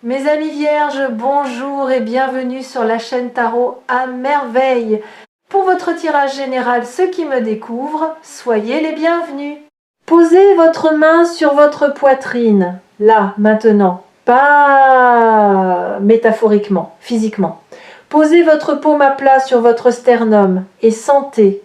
Mes amis vierges, bonjour et bienvenue sur la chaîne Tarot à merveille. Pour votre tirage général, ceux qui me découvrent, soyez les bienvenus. Posez votre main sur votre poitrine, là, maintenant, pas métaphoriquement, physiquement. Posez votre paume à plat sur votre sternum et sentez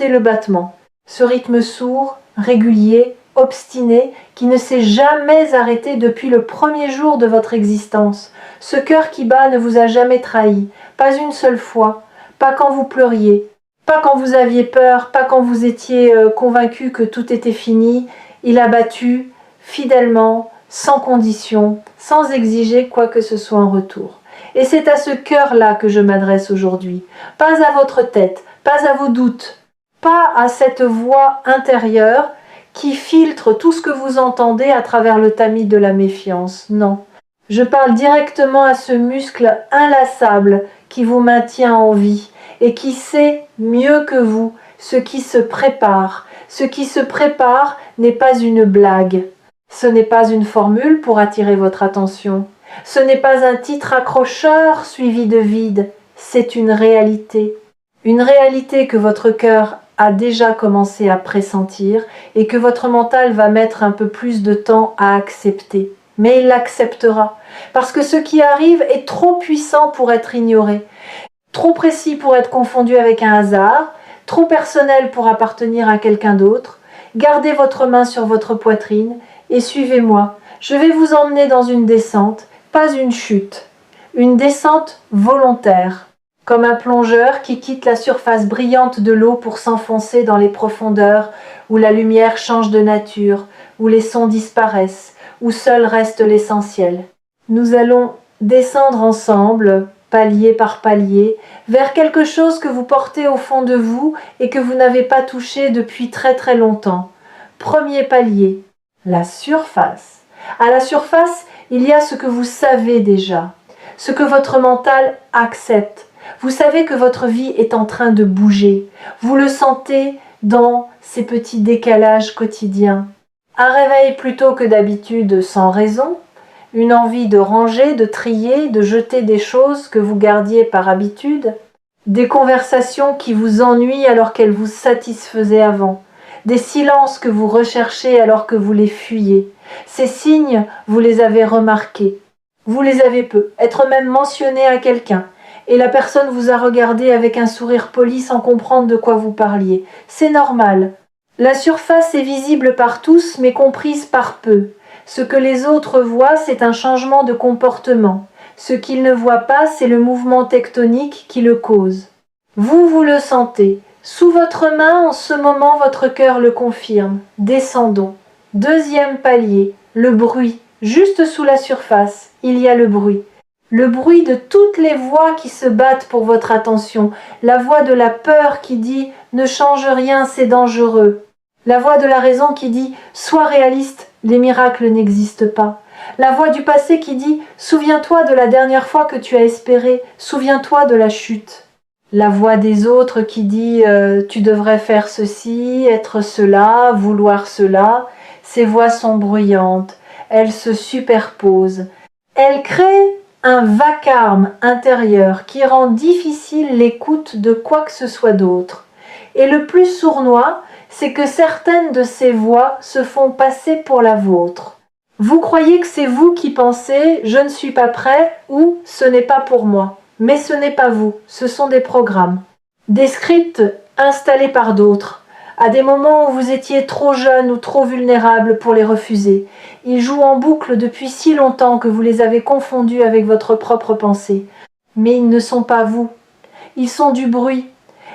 le battement. Ce rythme sourd, régulier, obstiné, qui ne s'est jamais arrêté depuis le premier jour de votre existence. Ce cœur qui bat ne vous a jamais trahi, pas une seule fois, pas quand vous pleuriez, pas quand vous aviez peur, pas quand vous étiez convaincu que tout était fini. Il a battu fidèlement, sans condition, sans exiger quoi que ce soit en retour. Et c'est à ce cœur-là que je m'adresse aujourd'hui, pas à votre tête, pas à vos doutes, pas à cette voix intérieure qui filtre tout ce que vous entendez à travers le tamis de la méfiance. Non. Je parle directement à ce muscle inlassable qui vous maintient en vie et qui sait mieux que vous ce qui se prépare. Ce qui se prépare n'est pas une blague. Ce n'est pas une formule pour attirer votre attention. Ce n'est pas un titre accrocheur suivi de vide. C'est une réalité. Une réalité que votre cœur a déjà commencé à pressentir et que votre mental va mettre un peu plus de temps à accepter. Mais il l'acceptera, parce que ce qui arrive est trop puissant pour être ignoré, trop précis pour être confondu avec un hasard, trop personnel pour appartenir à quelqu'un d'autre. Gardez votre main sur votre poitrine et suivez-moi. Je vais vous emmener dans une descente, pas une chute, une descente volontaire. Comme un plongeur qui quitte la surface brillante de l'eau pour s'enfoncer dans les profondeurs où la lumière change de nature, où les sons disparaissent, où seul reste l'essentiel. Nous allons descendre ensemble, palier par palier, vers quelque chose que vous portez au fond de vous et que vous n'avez pas touché depuis très très longtemps. Premier palier, la surface. À la surface, il y a ce que vous savez déjà, ce que votre mental accepte. Vous savez que votre vie est en train de bouger. Vous le sentez dans ces petits décalages quotidiens. Un réveil plutôt que d'habitude sans raison, une envie de ranger, de trier, de jeter des choses que vous gardiez par habitude, des conversations qui vous ennuient alors qu'elles vous satisfaisaient avant, des silences que vous recherchez alors que vous les fuyez. Ces signes, vous les avez remarqués. Vous les avez peu, être même mentionné à quelqu'un. Et la personne vous a regardé avec un sourire poli sans comprendre de quoi vous parliez. C'est normal. La surface est visible par tous, mais comprise par peu. Ce que les autres voient, c'est un changement de comportement. Ce qu'ils ne voient pas, c'est le mouvement tectonique qui le cause. Vous le sentez. Sous votre main, en ce moment, votre cœur le confirme. Descendons. Deuxième palier, le bruit. Juste sous la surface, il y a le bruit. Le bruit de toutes les voix qui se battent pour votre attention. La voix de la peur qui dit « Ne change rien, c'est dangereux ». La voix de la raison qui dit « Sois réaliste, les miracles n'existent pas ». La voix du passé qui dit « Souviens-toi de la dernière fois que tu as espéré, souviens-toi de la chute ». La voix des autres qui dit « Tu devrais faire ceci, être cela, vouloir cela ». Ces voix sont bruyantes, elles se superposent. Elles créent un vacarme intérieur qui rend difficile l'écoute de quoi que ce soit d'autre. Et le plus sournois, c'est que certaines de ces voix se font passer pour la vôtre. Vous croyez que c'est vous qui pensez « je ne suis pas prêt » ou « ce n'est pas pour moi ». Mais ce n'est pas vous, ce sont des programmes. Des scripts installés par d'autres, à des moments où vous étiez trop jeune ou trop vulnérable pour les refuser. Ils jouent en boucle depuis si longtemps que vous les avez confondus avec votre propre pensée. Mais ils ne sont pas vous. Ils sont du bruit.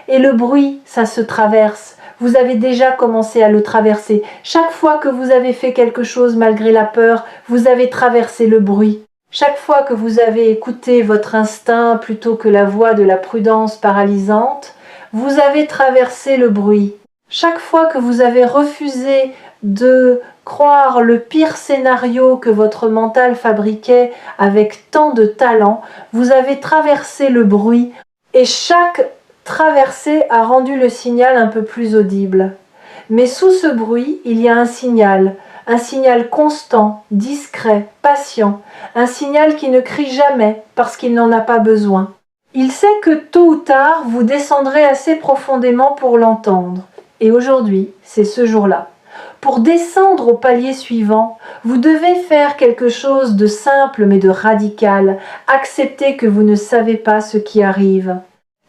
Et le bruit, ça se traverse. Vous avez déjà commencé à le traverser. Chaque fois que vous avez fait quelque chose malgré la peur, vous avez traversé le bruit. Chaque fois que vous avez écouté votre instinct plutôt que la voix de la prudence paralysante, vous avez traversé le bruit. Chaque fois que vous avez refusé de croire le pire scénario que votre mental fabriquait avec tant de talent, vous avez traversé le bruit et chaque traversée a rendu le signal un peu plus audible. Mais sous ce bruit, il y a un un signal constant, discret, patient, un signal qui ne crie jamais parce qu'il n'en a pas besoin. Il sait que tôt ou tard, vous descendrez assez profondément pour l'entendre. Et aujourd'hui, c'est ce jour-là. Pour descendre au palier suivant, vous devez faire quelque chose de simple mais de radical. Accepter que vous ne savez pas ce qui arrive.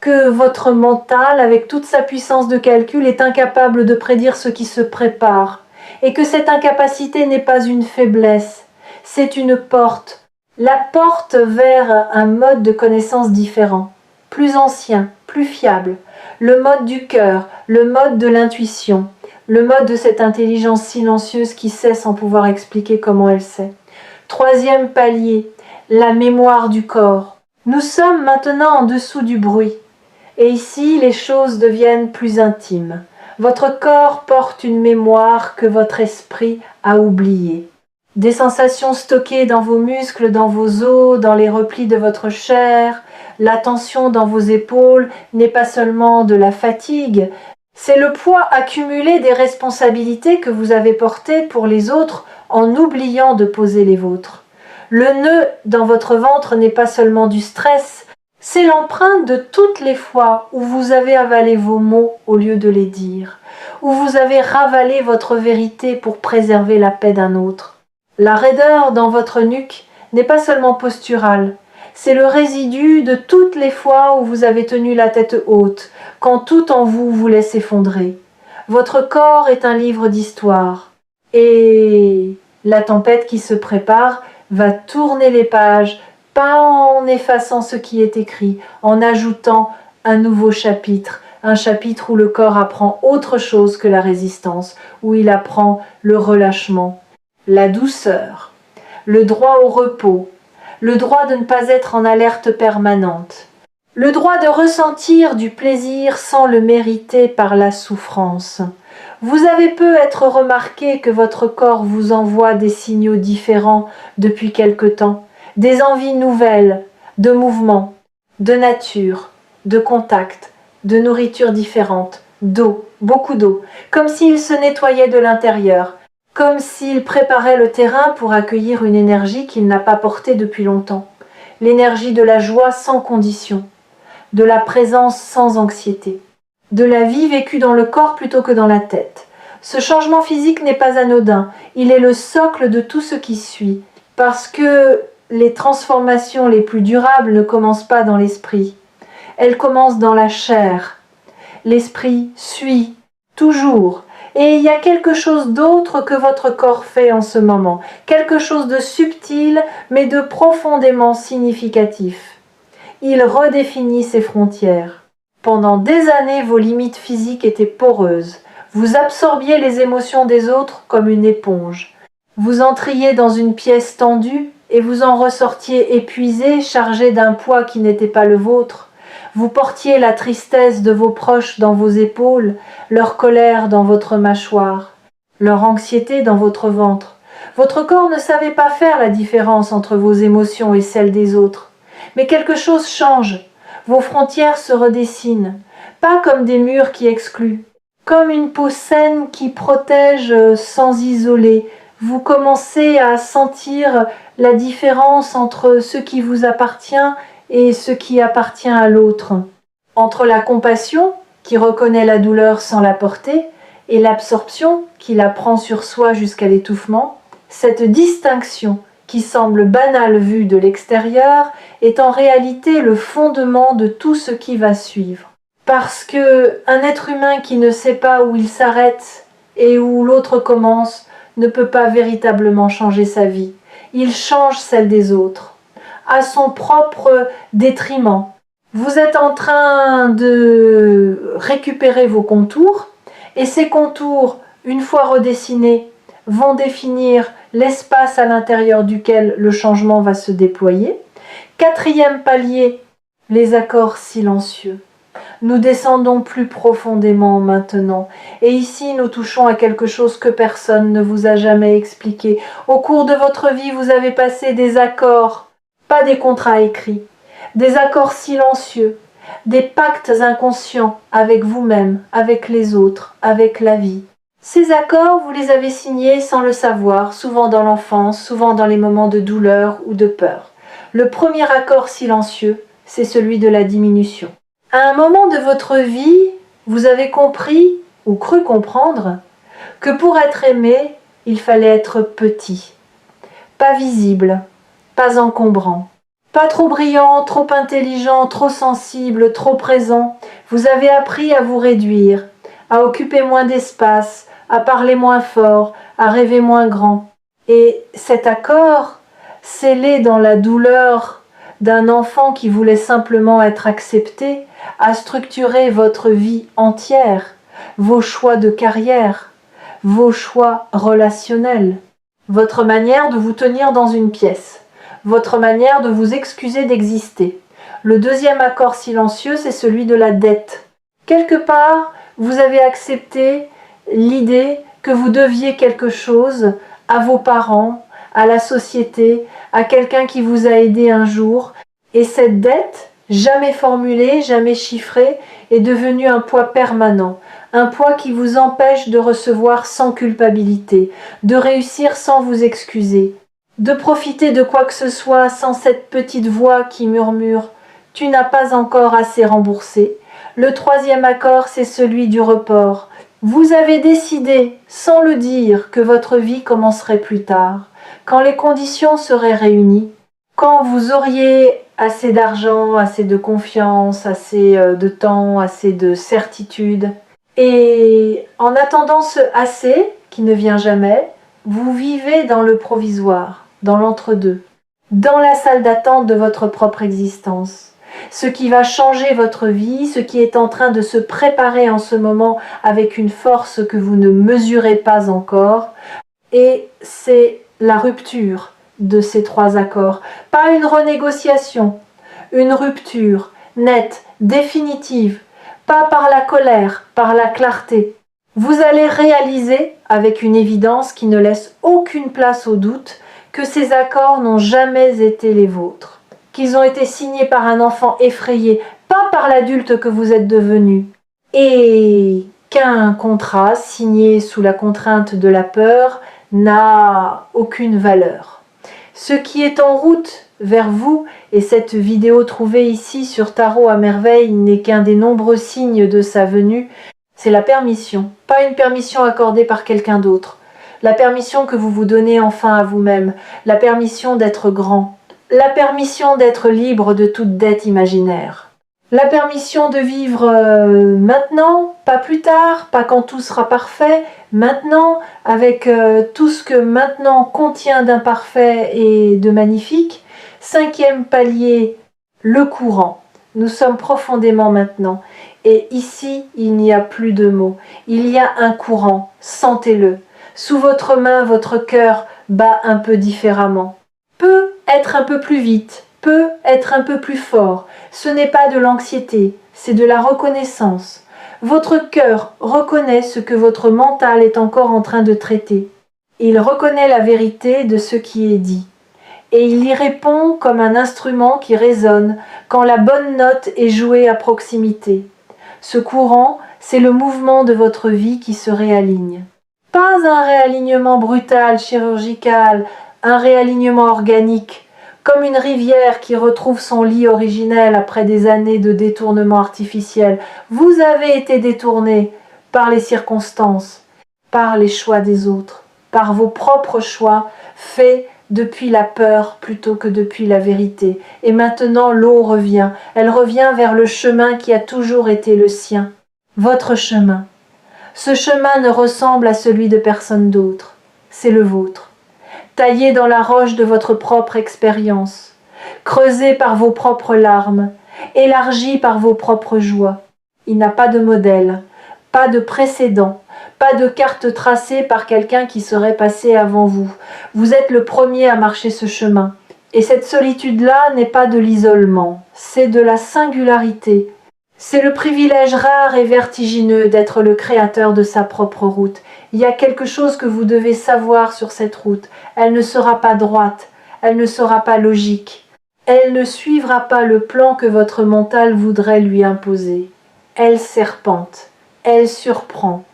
Que votre mental, avec toute sa puissance de calcul, est incapable de prédire ce qui se prépare. Et que cette incapacité n'est pas une faiblesse, c'est une porte. La porte vers un mode de connaissance différent, plus ancien, plus fiable. Le mode du cœur, le mode de l'intuition, le mode de cette intelligence silencieuse qui sait sans pouvoir expliquer comment elle sait. Troisième palier, la mémoire du corps. Nous sommes maintenant en dessous du bruit. Et ici, les choses deviennent plus intimes. Votre corps porte une mémoire que votre esprit a oubliée. Des sensations stockées dans vos muscles, dans vos os, dans les replis de votre chair. La tension dans vos épaules n'est pas seulement de la fatigue, c'est le poids accumulé des responsabilités que vous avez portées pour les autres en oubliant de poser les vôtres. Le nœud dans votre ventre n'est pas seulement du stress, c'est l'empreinte de toutes les fois où vous avez avalé vos mots au lieu de les dire, où vous avez ravalé votre vérité pour préserver la paix d'un autre. La raideur dans votre nuque n'est pas seulement posturale, c'est le résidu de toutes les fois où vous avez tenu la tête haute, quand tout en vous voulait s'effondrer. Votre corps est un livre d'histoire. Et la tempête qui se prépare va tourner les pages, pas en effaçant ce qui est écrit, en ajoutant un nouveau chapitre, un chapitre où le corps apprend autre chose que la résistance, où il apprend le relâchement, la douceur, le droit au repos, le droit de ne pas être en alerte permanente, le droit de ressentir du plaisir sans le mériter par la souffrance. Vous avez peu être remarqué que votre corps vous envoie des signaux différents depuis quelque temps, des envies nouvelles, de mouvement, de nature, de contact, de nourriture différente, d'eau, beaucoup d'eau, comme s'il se nettoyait de l'intérieur, comme s'il préparait le terrain pour accueillir une énergie qu'il n'a pas portée depuis longtemps, l'énergie de la joie sans condition, de la présence sans anxiété, de la vie vécue dans le corps plutôt que dans la tête. Ce changement physique n'est pas anodin, il est le socle de tout ce qui suit, parce que les transformations les plus durables ne commencent pas dans l'esprit, elles commencent dans la chair. L'esprit suit, toujours, et il y a quelque chose d'autre que votre corps fait en ce moment, quelque chose de subtil mais de profondément significatif. Il redéfinit ses frontières. Pendant des années, vos limites physiques étaient poreuses. Vous absorbiez les émotions des autres comme une éponge. Vous entriez dans une pièce tendue et vous en ressortiez épuisé, chargé d'un poids qui n'était pas le vôtre. Vous portiez la tristesse de vos proches dans vos épaules, leur colère dans votre mâchoire, leur anxiété dans votre ventre. Votre corps ne savait pas faire la différence entre vos émotions et celles des autres. Mais quelque chose change. Vos frontières se redessinent, pas comme des murs qui excluent, comme une peau saine qui protège sans isoler. Vous commencez à sentir la différence entre ce qui vous appartient et ce qui appartient à l'autre, entre la compassion, qui reconnaît la douleur sans la porter, et l'absorption, qui la prend sur soi jusqu'à l'étouffement. Cette distinction, qui semble banale vue de l'extérieur, est en réalité le fondement de tout ce qui va suivre. Parce que un être humain qui ne sait pas où il s'arrête et où l'autre commence ne peut pas véritablement changer sa vie. Il change celle des autres, à son propre détriment. Vous êtes en train de récupérer vos contours, et ces contours, une fois redessinés, vont définir l'espace à l'intérieur duquel le changement va se déployer. Quatrième palier, les accords silencieux. Nous descendons plus profondément maintenant, et ici nous touchons à quelque chose que personne ne vous a jamais expliqué. Au cours de votre vie, vous avez passé des accords, pas des contrats écrits, des accords silencieux, des pactes inconscients avec vous-même, avec les autres, avec la vie. Ces accords, vous les avez signés sans le savoir, souvent dans l'enfance, souvent dans les moments de douleur ou de peur. Le premier accord silencieux, c'est celui de la diminution. À un moment de votre vie, vous avez compris, ou cru comprendre, que pour être aimé, il fallait être petit, pas visible, pas encombrant, pas trop brillant, trop intelligent, trop sensible, trop présent. Vous avez appris à vous réduire, à occuper moins d'espace, à parler moins fort, à rêver moins grand. Et cet accord, scellé dans la douleur d'un enfant qui voulait simplement être accepté, a structuré votre vie entière, vos choix de carrière, vos choix relationnels, votre manière de vous tenir dans une pièce, votre manière de vous excuser d'exister. Le deuxième accord silencieux, c'est celui de la dette. Quelque part, vous avez accepté l'idée que vous deviez quelque chose à vos parents, à la société, à quelqu'un qui vous a aidé un jour. Et cette dette, jamais formulée, jamais chiffrée, est devenue un poids permanent. Un poids qui vous empêche de recevoir sans culpabilité, de réussir sans vous excuser, de profiter de quoi que ce soit sans cette petite voix qui murmure « Tu n'as pas encore assez remboursé ». Le troisième accord, c'est celui du report. Vous avez décidé, sans le dire, que votre vie commencerait plus tard, quand les conditions seraient réunies, quand vous auriez assez d'argent, assez de confiance, assez de temps, assez de certitude. Et en attendant ce assez, qui ne vient jamais, vous vivez dans le provisoire, dans l'entre-deux, dans la salle d'attente de votre propre existence. Ce qui va changer votre vie, ce qui est en train de se préparer en ce moment avec une force que vous ne mesurez pas encore, et c'est la rupture de ces trois accords. Pas une renégociation, une rupture nette, définitive, pas par la colère, par la clarté. Vous allez réaliser, avec une évidence qui ne laisse aucune place au doute, que ces accords n'ont jamais été les vôtres, qu'ils ont été signés par un enfant effrayé, pas par l'adulte que vous êtes devenu, et qu'un contrat signé sous la contrainte de la peur n'a aucune valeur. Ce qui est en route vers vous, et cette vidéo trouvée ici sur Tarot à merveille n'est qu'un des nombreux signes de sa venue, c'est la permission, pas une permission accordée par quelqu'un d'autre. La permission que vous vous donnez enfin à vous-même, la permission d'être grand, la permission d'être libre de toute dette imaginaire. La permission de vivre maintenant, pas plus tard, pas quand tout sera parfait, maintenant, avec tout ce que maintenant contient d'imparfait et de magnifique. Cinquième palier, le courant. Nous sommes profondément maintenant. Et ici, il n'y a plus de mots. Il y a un courant, sentez-le. Sous votre main, votre cœur bat un peu différemment. Peut être un peu plus vite, peut être un peu plus fort. Ce n'est pas de l'anxiété, c'est de la reconnaissance. Votre cœur reconnaît ce que votre mental est encore en train de traiter. Il reconnaît la vérité de ce qui est dit. Et il y répond comme un instrument qui résonne quand la bonne note est jouée à proximité. Ce courant, c'est le mouvement de votre vie qui se réaligne. Pas un réalignement brutal, chirurgical, un réalignement organique, comme une rivière qui retrouve son lit originel après des années de détournement artificiel. Vous avez été détourné par les circonstances, par les choix des autres, par vos propres choix faits depuis la peur plutôt que depuis la vérité. Et maintenant l'eau revient, elle revient vers le chemin qui a toujours été le sien, votre chemin. Ce chemin ne ressemble à celui de personne d'autre, c'est le vôtre. Taillé dans la roche de votre propre expérience, creusé par vos propres larmes, élargi par vos propres joies. Il n'a pas de modèle, pas de précédent, pas de carte tracée par quelqu'un qui serait passé avant vous. Vous êtes le premier à marcher ce chemin. Et cette solitude-là n'est pas de l'isolement, c'est de la singularité. C'est le privilège rare et vertigineux d'être le créateur de sa propre route. Il y a quelque chose que vous devez savoir sur cette route. Elle ne sera pas droite, elle ne sera pas logique. Elle ne suivra pas le plan que votre mental voudrait lui imposer. Elle serpente, elle surprend.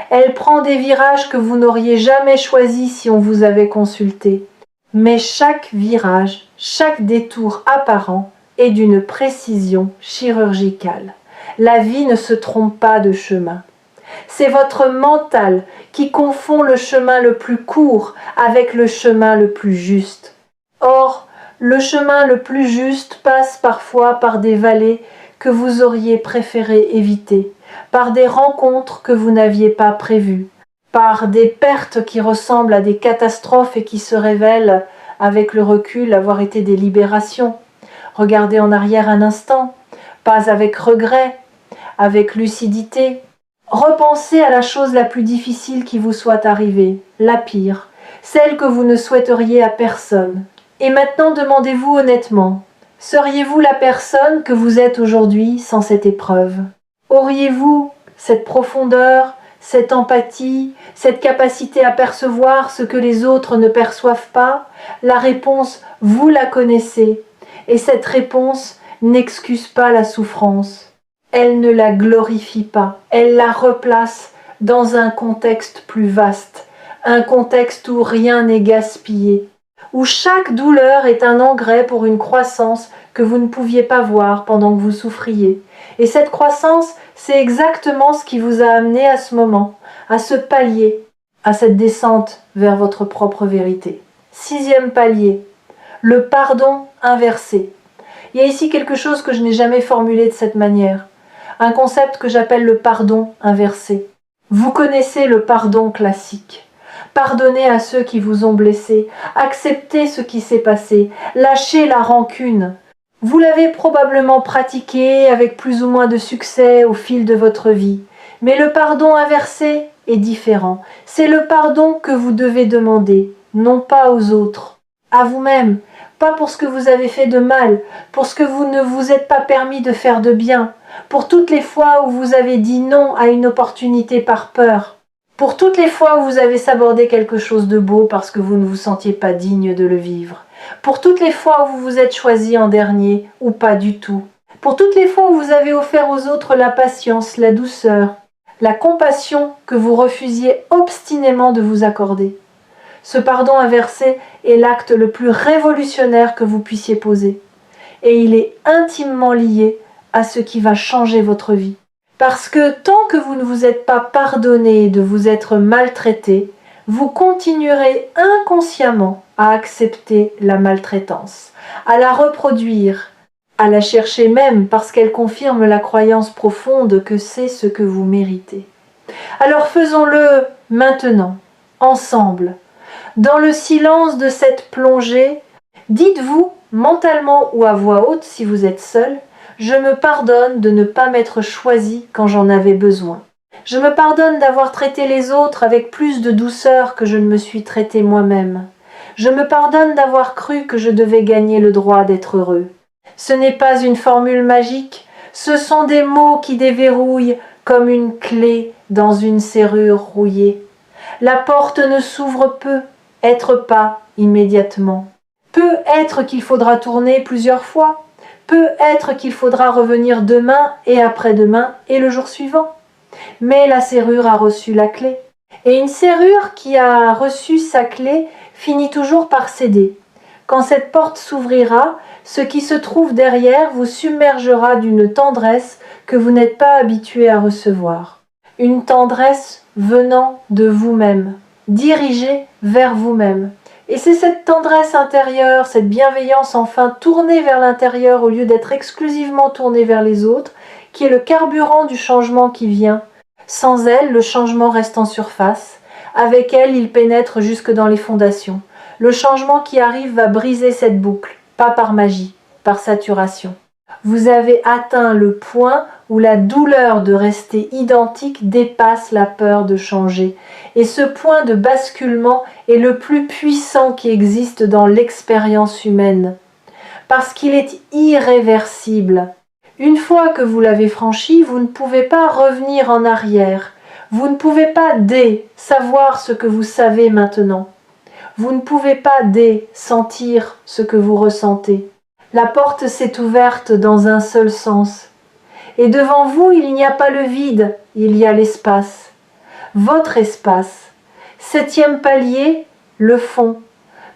Elle prend des virages que vous n'auriez jamais choisis si on vous avait consulté. Mais chaque virage, chaque détour apparent est d'une précision chirurgicale. La vie ne se trompe pas de chemin. C'est votre mental qui confond le chemin le plus court avec le chemin le plus juste. Or, le chemin le plus juste passe parfois par des vallées que vous auriez préféré éviter, par des rencontres que vous n'aviez pas prévues, par des pertes qui ressemblent à des catastrophes et qui se révèlent, avec le recul, avoir été des libérations. Regardez en arrière un instant, pas avec regret, avec lucidité. Repensez à la chose la plus difficile qui vous soit arrivée, la pire, celle que vous ne souhaiteriez à personne. Et maintenant demandez-vous honnêtement, seriez-vous la personne que vous êtes aujourd'hui sans cette épreuve? Auriez-vous cette profondeur, cette empathie, cette capacité à percevoir ce que les autres ne perçoivent pas? La réponse, vous la connaissez, et cette réponse n'excuse pas la souffrance. Elle ne la glorifie pas, elle la replace dans un contexte plus vaste, un contexte où rien n'est gaspillé, où chaque douleur est un engrais pour une croissance que vous ne pouviez pas voir pendant que vous souffriez. Et cette croissance, c'est exactement ce qui vous a amené à ce moment, à ce palier, à cette descente vers votre propre vérité. 6e palier, le pardon inversé. Il y a ici quelque chose que je n'ai jamais formulé de cette manière, un concept que j'appelle le pardon inversé. Vous connaissez le pardon classique. Pardonnez à ceux qui vous ont blessé, acceptez ce qui s'est passé, lâchez la rancune. Vous l'avez probablement pratiqué avec plus ou moins de succès au fil de votre vie, mais le pardon inversé est différent. C'est le pardon que vous devez demander, non pas aux autres, à vous-même, pas pour ce que vous avez fait de mal, pour ce que vous ne vous êtes pas permis de faire de bien, pour toutes les fois où vous avez dit non à une opportunité par peur, pour toutes les fois où vous avez sabordé quelque chose de beau parce que vous ne vous sentiez pas digne de le vivre, pour toutes les fois où vous vous êtes choisi en dernier ou pas du tout, pour toutes les fois où vous avez offert aux autres la patience, la douceur, la compassion que vous refusiez obstinément de vous accorder. Ce pardon inversé est l'acte le plus révolutionnaire que vous puissiez poser. Et il est intimement lié à ce qui va changer votre vie. Parce que tant que vous ne vous êtes pas pardonné de vous être maltraité, vous continuerez inconsciemment à accepter la maltraitance, à la reproduire, à la chercher même parce qu'elle confirme la croyance profonde que c'est ce que vous méritez. Alors faisons-le maintenant, ensemble. Dans le silence de cette plongée, dites-vous mentalement ou à voix haute si vous êtes seul, je me pardonne de ne pas m'être choisi quand j'en avais besoin. Je me pardonne d'avoir traité les autres avec plus de douceur que je ne me suis traité moi-même. Je me pardonne d'avoir cru que je devais gagner le droit d'être heureux. Ce n'est pas une formule magique, ce sont des mots qui déverrouillent comme une clé dans une serrure rouillée. La porte ne s'ouvre peu, être pas immédiatement. Peut être qu'il faudra tourner plusieurs fois, peut être qu'il faudra revenir demain et après-demain et le jour suivant. Mais la serrure a reçu la clé. Et une serrure qui a reçu sa clé finit toujours par céder. Quand cette porte s'ouvrira, ce qui se trouve derrière vous submergera d'une tendresse que vous n'êtes pas habitué à recevoir. Une tendresse venant de vous-même, dirigée vers vous-même. Et c'est cette tendresse intérieure, cette bienveillance enfin tournée vers l'intérieur au lieu d'être exclusivement tournée vers les autres, qui est le carburant du changement qui vient. Sans elle, le changement reste en surface. Avec elle, il pénètre jusque dans les fondations. Le changement qui arrive va briser cette boucle, pas par magie, par saturation. Vous avez atteint le point où la douleur de rester identique dépasse la peur de changer. Et ce point de basculement est le plus puissant qui existe dans l'expérience humaine. Parce qu'il est irréversible. Une fois que vous l'avez franchi, vous ne pouvez pas revenir en arrière. Vous ne pouvez pas savoir ce que vous savez maintenant. Vous ne pouvez pas sentir ce que vous ressentez. La porte s'est ouverte dans un seul sens. Et devant vous, il n'y a pas le vide, il y a l'espace. votre espace. 7e palier, le fond.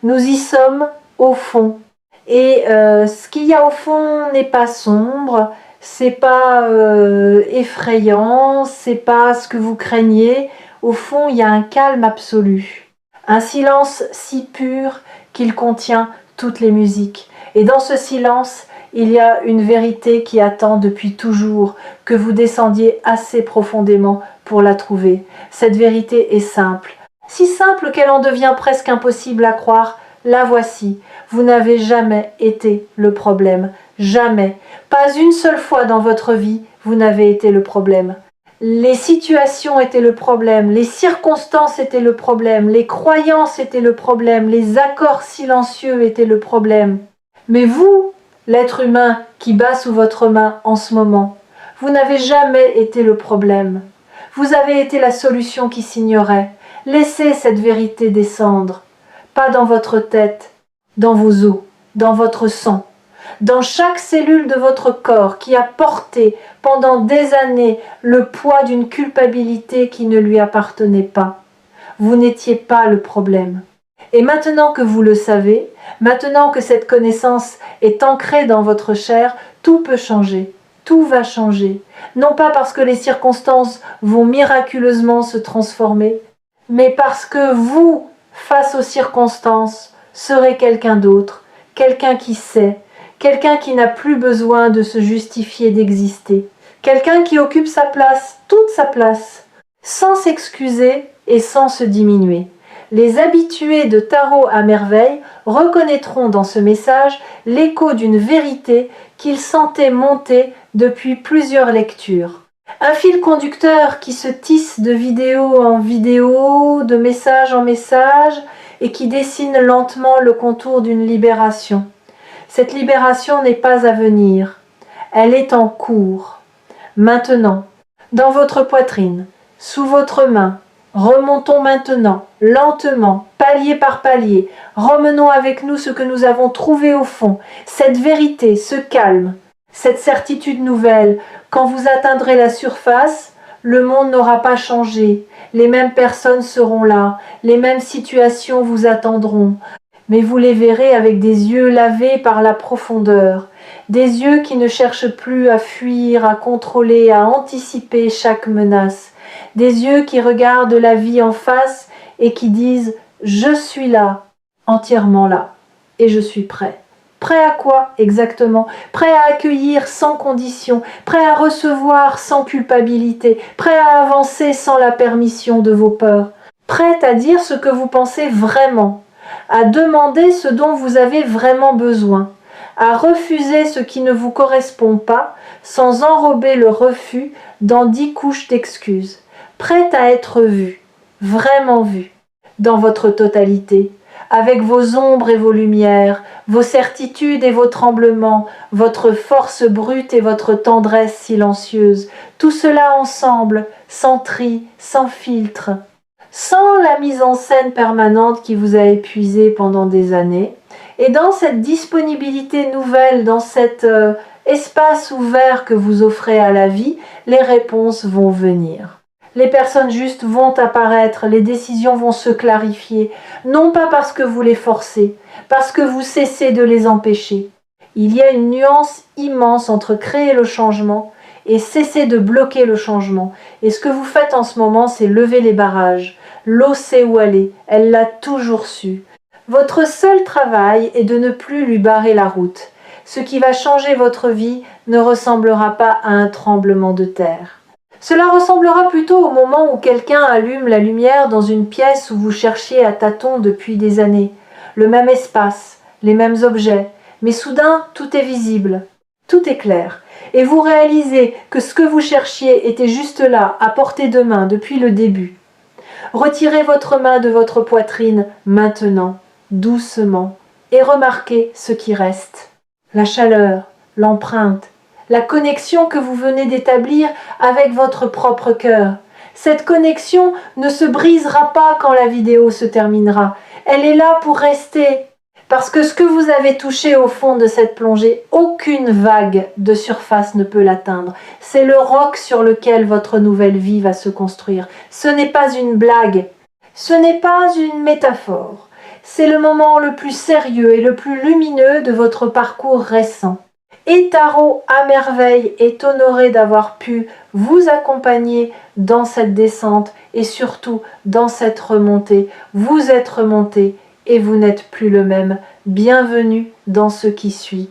Nous y sommes au fond. Et ce qu'il y a au fond n'est pas sombre, c'est pas effrayant, c'est pas ce que vous craignez. Au fond, il y a un calme absolu, un silence si pur qu'il contient toutes les musiques. Et dans ce silence, il y a une vérité qui attend depuis toujours que vous descendiez assez profondément pour la trouver. Cette vérité est simple, si simple qu'elle en devient presque impossible à croire. La voici, vous n'avez jamais été le problème, jamais, pas une seule fois dans votre vie, vous n'avez été le problème. Les situations étaient le problème, les circonstances étaient le problème, les croyances étaient le problème, les accords silencieux étaient le problème. Mais vous, l'être humain qui bat sous votre main en ce moment, vous n'avez jamais été le problème. Vous avez été la solution qui s'ignorait. Laissez cette vérité descendre. Pas dans votre tête, dans vos os, dans votre sang, dans chaque cellule de votre corps qui a porté pendant des années le poids d'une culpabilité qui ne lui appartenait pas. Vous n'étiez pas le problème. Et maintenant que vous le savez, maintenant que cette connaissance est ancrée dans votre chair, tout peut changer, tout va changer. Non pas parce que les circonstances vont miraculeusement se transformer, mais parce que vous, face aux circonstances, serez quelqu'un d'autre, quelqu'un qui sait, quelqu'un qui n'a plus besoin de se justifier d'exister, quelqu'un qui occupe sa place, toute sa place, sans s'excuser et sans se diminuer. Les habitués de Tarot à merveille reconnaîtront dans ce message l'écho d'une vérité qu'ils sentaient monter depuis plusieurs lectures. Un fil conducteur qui se tisse de vidéo en vidéo, de message en message, et qui dessine lentement le contour d'une libération. Cette libération n'est pas à venir, elle est en cours. Maintenant, dans votre poitrine, sous votre main, remontons maintenant, lentement, palier par palier, remenons avec nous ce que nous avons trouvé au fond, cette vérité, ce calme, cette certitude nouvelle. Quand vous atteindrez la surface, le monde n'aura pas changé, les mêmes personnes seront là, les mêmes situations vous attendront, mais vous les verrez avec des yeux lavés par la profondeur, des yeux qui ne cherchent plus à fuir, à contrôler, à anticiper chaque menace, des yeux qui regardent la vie en face et qui disent « Je suis là, entièrement là, et je suis prêt ». Prêt à quoi exactement? Prêt à accueillir sans condition, prêt à recevoir sans culpabilité, prêt à avancer sans la permission de vos peurs, prêt à dire ce que vous pensez vraiment, à demander ce dont vous avez vraiment besoin, à refuser ce qui ne vous correspond pas sans enrober le refus dans 10 couches d'excuses, prêt à être vu, vraiment vu, dans votre totalité, avec vos ombres et vos lumières, vos certitudes et vos tremblements, votre force brute et votre tendresse silencieuse, tout cela ensemble, sans tri, sans filtre, sans la mise en scène permanente qui vous a épuisé pendant des années, et dans cette disponibilité nouvelle, dans cet espace ouvert que vous offrez à la vie, les réponses vont venir. Les personnes justes vont apparaître, les décisions vont se clarifier, non pas parce que vous les forcez, parce que vous cessez de les empêcher. Il y a une nuance immense entre créer le changement et cesser de bloquer le changement. Et ce que vous faites en ce moment, c'est lever les barrages. L'eau sait où aller, elle l'a toujours su. Votre seul travail est de ne plus lui barrer la route. Ce qui va changer votre vie ne ressemblera pas à un tremblement de terre. Cela ressemblera plutôt au moment où quelqu'un allume la lumière dans une pièce où vous cherchiez à tâtons depuis des années. Le même espace, les mêmes objets, mais soudain tout est visible, tout est clair. Et vous réalisez que ce que vous cherchiez était juste là, à portée de main, depuis le début. Retirez votre main de votre poitrine maintenant, doucement, et remarquez ce qui reste. La chaleur, l'empreinte, la connexion que vous venez d'établir avec votre propre cœur. Cette connexion ne se brisera pas quand la vidéo se terminera. Elle est là pour rester. Parce que ce que vous avez touché au fond de cette plongée, aucune vague de surface ne peut l'atteindre. C'est le roc sur lequel votre nouvelle vie va se construire. Ce n'est pas une blague, ce n'est pas une métaphore. C'est le moment le plus sérieux et le plus lumineux de votre parcours récent. Et Tarot à merveille est honoré d'avoir pu vous accompagner dans cette descente et surtout dans cette remontée. Vous êtes remonté et vous n'êtes plus le même. Bienvenue dans ce qui suit.